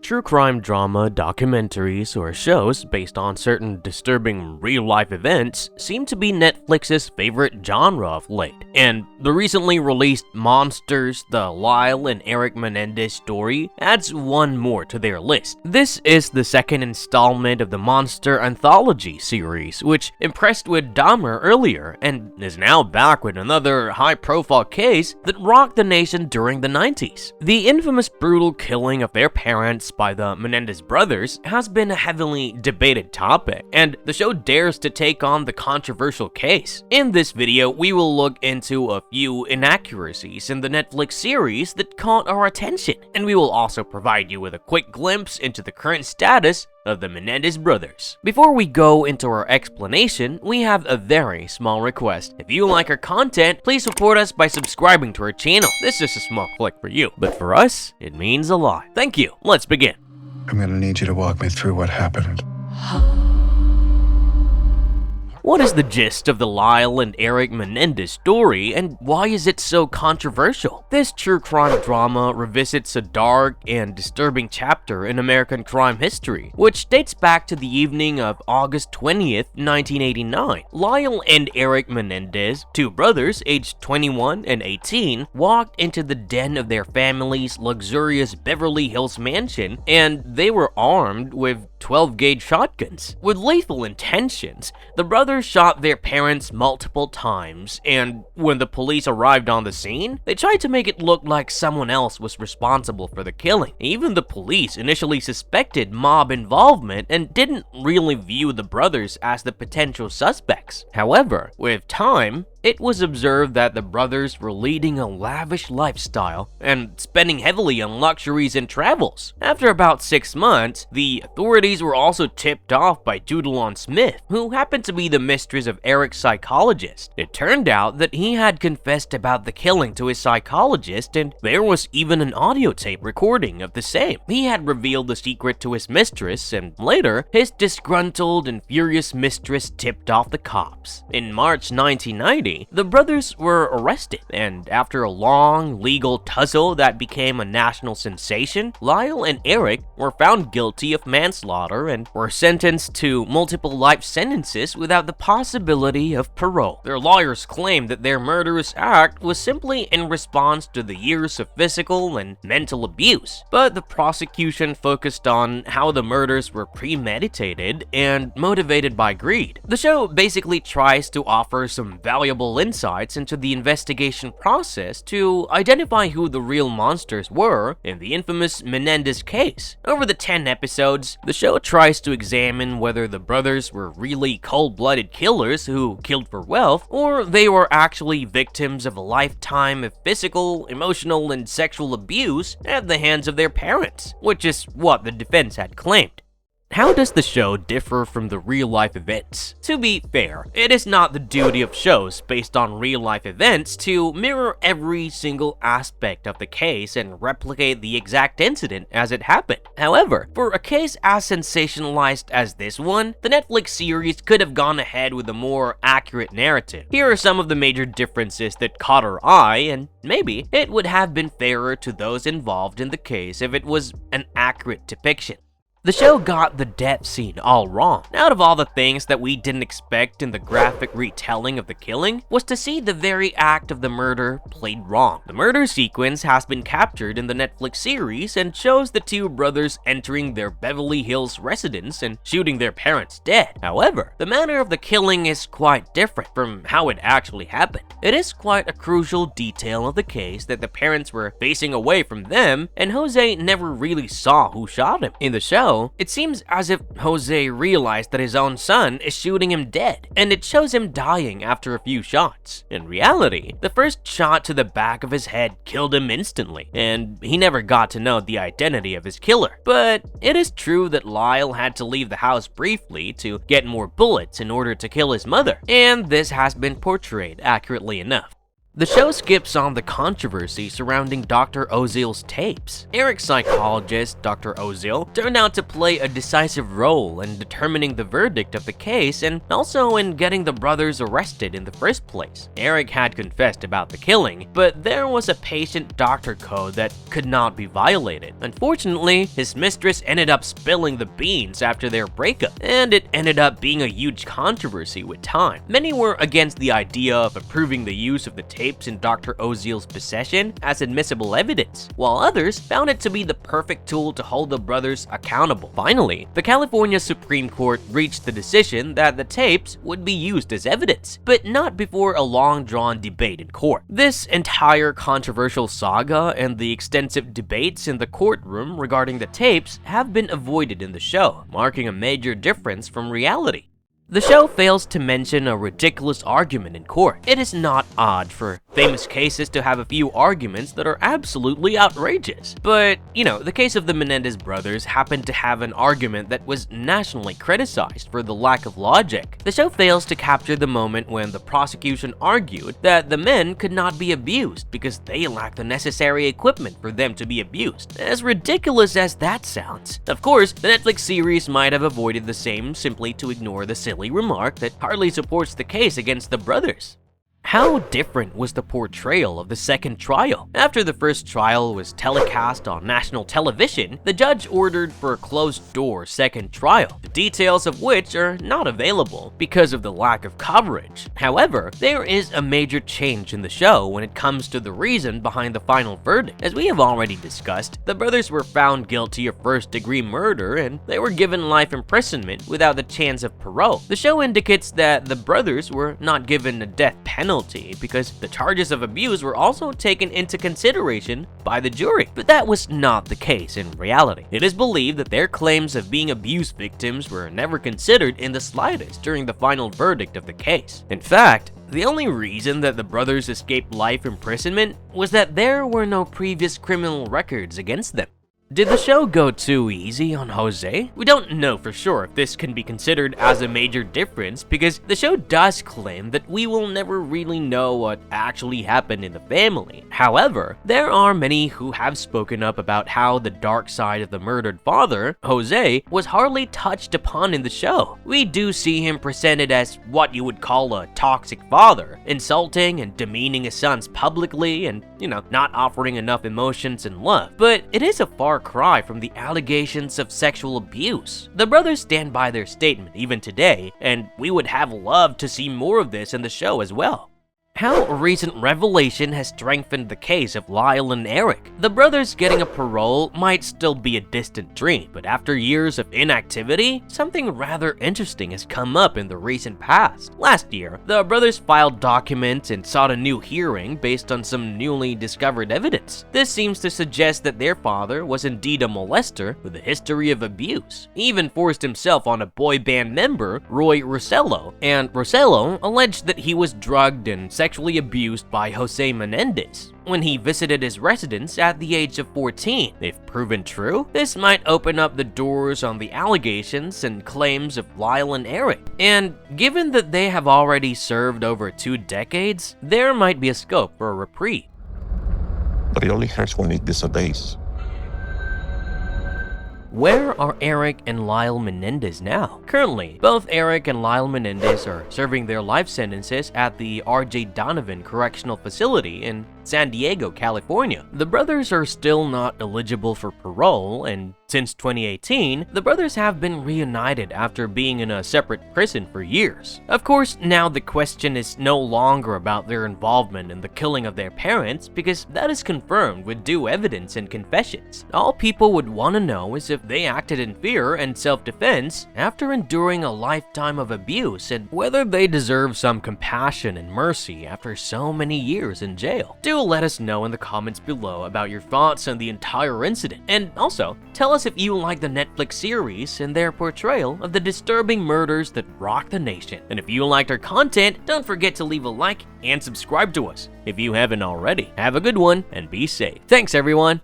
True crime drama, documentaries, or shows based on certain disturbing real-life events seem to be Netflix's favorite genre of late, and the recently released Monsters, the Lyle and Erik Menendez story adds one more to their list. This is the second installment of the Monster Anthology series, which impressed with Dahmer earlier, and is now back with another high-profile case that rocked the nation during the 90s. The infamous brutal killing of their parents by the Menendez brothers has been a heavily debated topic, and the show dares to take on the controversial case. In this video, we will look into a few inaccuracies in the Netflix series that caught our attention, and we will also provide you with a quick glimpse into the current status of the Menendez brothers. Before we go into our explanation, we have a very small request. If you like our content, please support us by subscribing to our channel. This is a small click for you, but for us, it means a lot. Thank you. Let's begin. I'm gonna need you to walk me through what happened. What is the gist of the Lyle and Erik Menendez story, and why is it so controversial? This true crime drama revisits a dark and disturbing chapter in American crime history, which dates back to the evening of August 20th, 1989. Lyle and Erik Menendez, two brothers aged 21 and 18, walked into the den of their family's luxurious Beverly Hills mansion, and they were armed with 12-gauge shotguns. With lethal intentions, the brothers shot their parents multiple times, and when the police arrived on the scene, they tried to make it look like someone else was responsible for the killing. Even the police initially suspected mob involvement and didn't really view the brothers as the potential suspects. However, with time, it was observed that the brothers were leading a lavish lifestyle and spending heavily on luxuries and travels. After about 6 months, the authorities were also tipped off by Doodle Smith, who happened to be the mistress of Erik's psychologist. It turned out that he had confessed about the killing to his psychologist, and there was even an audio tape recording of the same. He had revealed the secret to his mistress, and later, his disgruntled and furious mistress tipped off the cops. In March 1990, the brothers were arrested, and after a long legal tussle that became a national sensation, Lyle and Erik were found guilty of manslaughter and were sentenced to multiple life sentences without the possibility of parole. Their lawyers claimed that their murderous act was simply in response to the years of physical and mental abuse, but the prosecution focused on how the murders were premeditated and motivated by greed. The show basically tries to offer some valuable insights into the investigation process to identify who the real monsters were in the infamous Menendez case. Over the 10 episodes, the show tries to examine whether the brothers were really cold-blooded killers who killed for wealth, or they were actually victims of a lifetime of physical, emotional, and sexual abuse at the hands of their parents, which is what the defense had claimed. How does the show differ from the real-life events? To be fair, it is not the duty of shows based on real-life events to mirror every single aspect of the case and replicate the exact incident as it happened. However, for a case as sensationalized as this one, the Netflix series could have gone ahead with a more accurate narrative. Here are some of the major differences that caught our eye, and maybe it would have been fairer to those involved in the case if it was an accurate depiction. The show got the death scene all wrong. Out of all the things that we didn't expect in the graphic retelling of the killing, was to see the very act of the murder played wrong. The murder sequence has been captured in the Netflix series and shows the two brothers entering their Beverly Hills residence and shooting their parents dead. However, the manner of the killing is quite different from how it actually happened. It is quite a crucial detail of the case that the parents were facing away from them, and Jose never really saw who shot him. In the show, it seems as if Jose realized that his own son is shooting him dead, and it shows him dying after a few shots. In reality, the first shot to the back of his head killed him instantly, and he never got to know the identity of his killer. But it is true that Lyle had to leave the house briefly to get more bullets in order to kill his mother, and this has been portrayed accurately enough. The show skips on the controversy surrounding Dr. Ozil's tapes. Erik's psychologist, Dr. Ozil, turned out to play a decisive role in determining the verdict of the case and also in getting the brothers arrested in the first place. Erik had confessed about the killing, but there was a patient-doctor code that could not be violated. Unfortunately, his mistress ended up spilling the beans after their breakup, and it ended up being a huge controversy with time. Many were against the idea of approving the use of the tapes in Dr. Ozil's possession as admissible evidence, while others found it to be the perfect tool to hold the brothers accountable. Finally, the California Supreme Court reached the decision that the tapes would be used as evidence, but not before a long-drawn debate in court. This entire controversial saga and the extensive debates in the courtroom regarding the tapes have been avoided in the show, marking a major difference from reality. The show fails to mention a ridiculous argument in court. It is not odd for famous cases to have a few arguments that are absolutely outrageous. But, the case of the Menendez brothers happened to have an argument that was nationally criticized for the lack of logic. The show fails to capture the moment when the prosecution argued that the men could not be abused because they lacked the necessary equipment for them to be abused. As ridiculous as that sounds. Of course, the Netflix series might have avoided the same simply to ignore the silly remark that hardly supports the case against the brothers. How different was the portrayal of the second trial? After the first trial was telecast on national television, the judge ordered for a closed-door second trial, the details of which are not available because of the lack of coverage. However, there is a major change in the show when it comes to the reason behind the final verdict. As we have already discussed, the brothers were found guilty of first-degree murder and they were given life imprisonment without the chance of parole. The show indicates that the brothers were not given a death penalty because the charges of abuse were also taken into consideration by the jury. But that was not the case in reality. It is believed that their claims of being abuse victims were never considered in the slightest during the final verdict of the case. In fact, the only reason that the brothers escaped life imprisonment was that there were no previous criminal records against them. Did the show go too easy on Jose? We don't know for sure if this can be considered as a major difference because the show does claim that we will never really know what actually happened in the family. However, there are many who have spoken up about how the dark side of the murdered father, Jose, was hardly touched upon in the show. We do see him presented as what you would call a toxic father, insulting and demeaning his sons publicly and, not offering enough emotions and love. But it is a far cry from the allegations of sexual abuse. The brothers stand by their statement even today, and we would have loved to see more of this in the show as well. How a recent revelation has strengthened the case of Lyle and Erik. The brothers getting a parole might still be a distant dream, but after years of inactivity, something rather interesting has come up in the recent past. Last year, the brothers filed documents and sought a new hearing based on some newly discovered evidence. This seems to suggest that their father was indeed a molester with a history of abuse. He even forced himself on a boy band member, Roy Rosello, and Rosello alleged that he was drugged and sexually abused by Jose Menendez when he visited his residence at the age of 14. If proven true, this might open up the doors on the allegations and claims of Lyle and Erik. And given that they have already served over 2 decades, there might be a scope for a reprieve. But it only hurts when it disobeys. Where are Erik and Lyle Menendez now? Currently, both Erik and Lyle Menendez are serving their life sentences at the R.J. Donovan Correctional Facility in San Diego, California. The brothers are still not eligible for parole, and since 2018, the brothers have been reunited after being in a separate prison for years. Of course, now the question is no longer about their involvement in the killing of their parents, because that is confirmed with due evidence and confessions. All people would want to know is if they acted in fear and self-defense after enduring a lifetime of abuse, and whether they deserve some compassion and mercy after so many years in jail. Do let us know in the comments below about your thoughts on the entire incident, and also tell us if you like the Netflix series and their portrayal of the disturbing murders that rocked the nation. And if you liked our content, don't forget to leave a like and subscribe to us if you haven't already. Have a good one and be safe. Thanks everyone.